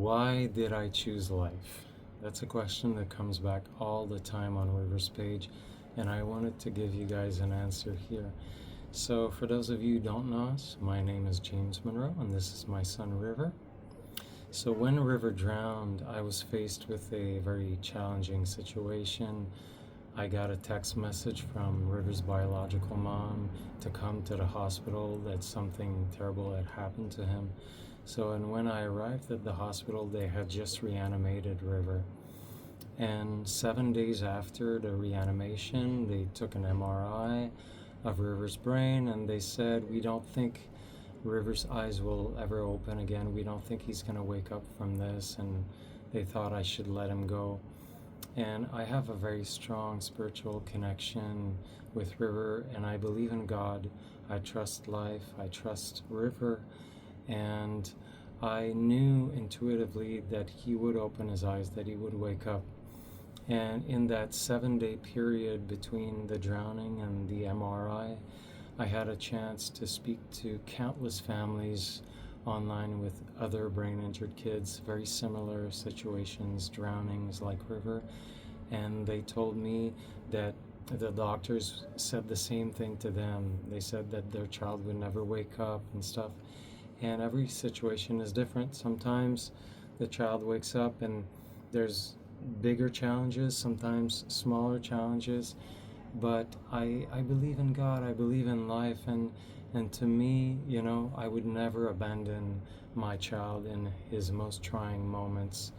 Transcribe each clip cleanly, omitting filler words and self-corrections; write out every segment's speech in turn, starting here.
Why did I choose life? That's a question that comes back all the time on River's page, and I wanted to give you guys an answer here. So, for those of you who don't know us, my name is James Monroe, and this is my son River. So, when River drowned, I was faced with a very challenging situation. I got a text message from River's biological mom to come to the hospital that something terrible had happened to him. So, and when I arrived at the hospital, they had just reanimated River. And 7 days after the reanimation, they took an MRI of River's brain, and they said, "We don't think River's eyes will ever open again. We don't think he's going to wake up from this." And they thought I should let him go. And I have a very strong spiritual connection with River, and I believe in God. I trust life. I trust River. And I knew intuitively that he would open his eyes, that he would wake up. And in that 7 day period between the drowning and the MRI, I had a chance to speak to countless families online with other brain injured kids, very similar situations, drownings like River. And they told me that the doctors said the same thing to them. They said that their child would never wake up and stuff. And every situation is different. Sometimes the child wakes up and there's bigger challenges, sometimes smaller challenges. But I believe in God, I believe in life, and to me, I would never abandon my child in his most trying moments.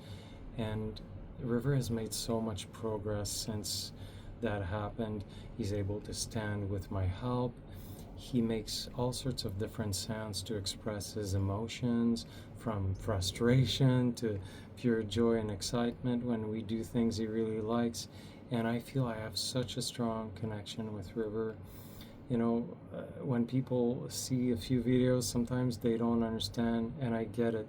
And River has made so much progress since that happened. He's able to stand with my help. He makes all sorts of different sounds to express his emotions, from frustration to pure joy and excitement when we do things he really likes. And I feel I have such a strong connection with River. When people see a few videos, sometimes they don't understand, and I get it.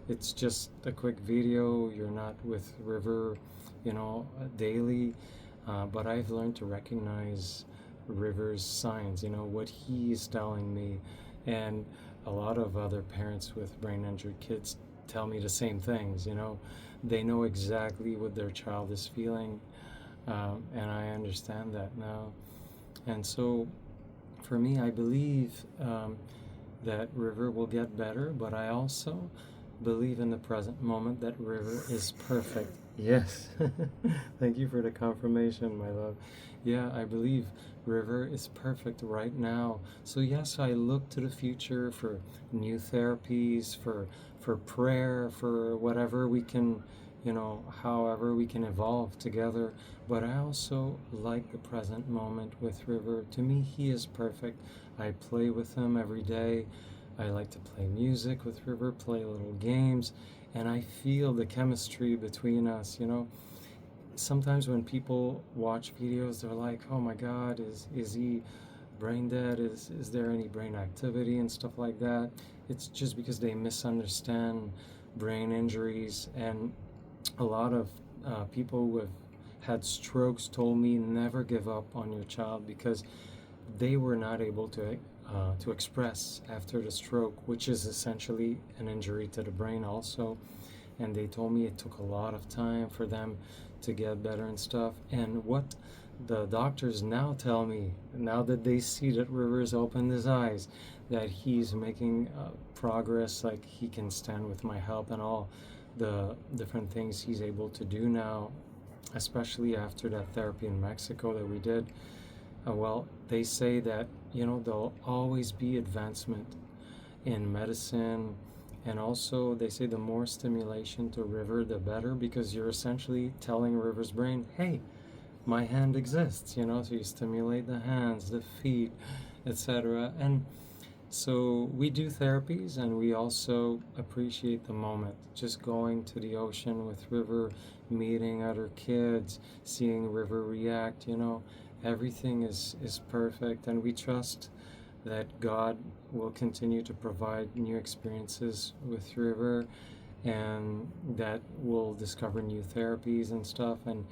It's just a quick video. You're not with River, daily. But I've learned to recognize River's signs, what he's telling me. And a lot of other parents with brain injured kids tell me the same things. They know exactly what their child is feeling, and I understand that now. And so for me, I believe that River will get better, but I also believe in the present moment that River is perfect. Yes. Thank you for the confirmation, my love. Yeah, I believe River is perfect right now. So yes, I look to the future for new therapies, for prayer, for whatever we can, however we can evolve together. But I also like the present moment with River. To me, he is perfect. I play with him every day. I like to play music with River, play little games, and I feel the chemistry between us. Sometimes when people watch videos, they're like, "Oh my God, is he brain dead? Is there any brain activity and stuff like that?" It's just because they misunderstand brain injuries. And a lot of people who have had strokes told me never give up on your child, because they were not able to express after the stroke, which is essentially an injury to the brain also. And they told me it took a lot of time for them to get better and stuff. And what the doctors now tell me, now that they see that Rivers opened his eyes, that he's making progress, like he can stand with my help and all the different things he's able to do now, especially after that therapy in Mexico that we did. Well, they say that, there'll always be advancement in medicine. And also, they say the more stimulation to River, the better, because you're essentially telling River's brain, "Hey, my hand exists," so you stimulate the hands, the feet, etc. And so we do therapies, and we also appreciate the moment. Just going to the ocean with River, meeting other kids, seeing River react, everything is perfect. And we trust that God will continue to provide new experiences with River, and that we'll discover new therapies and stuff. And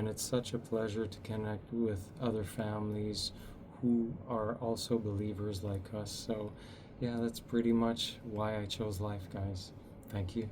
it's such a pleasure to connect with other families who are also believers like us. So yeah, that's pretty much why I chose life, guys. Thank you.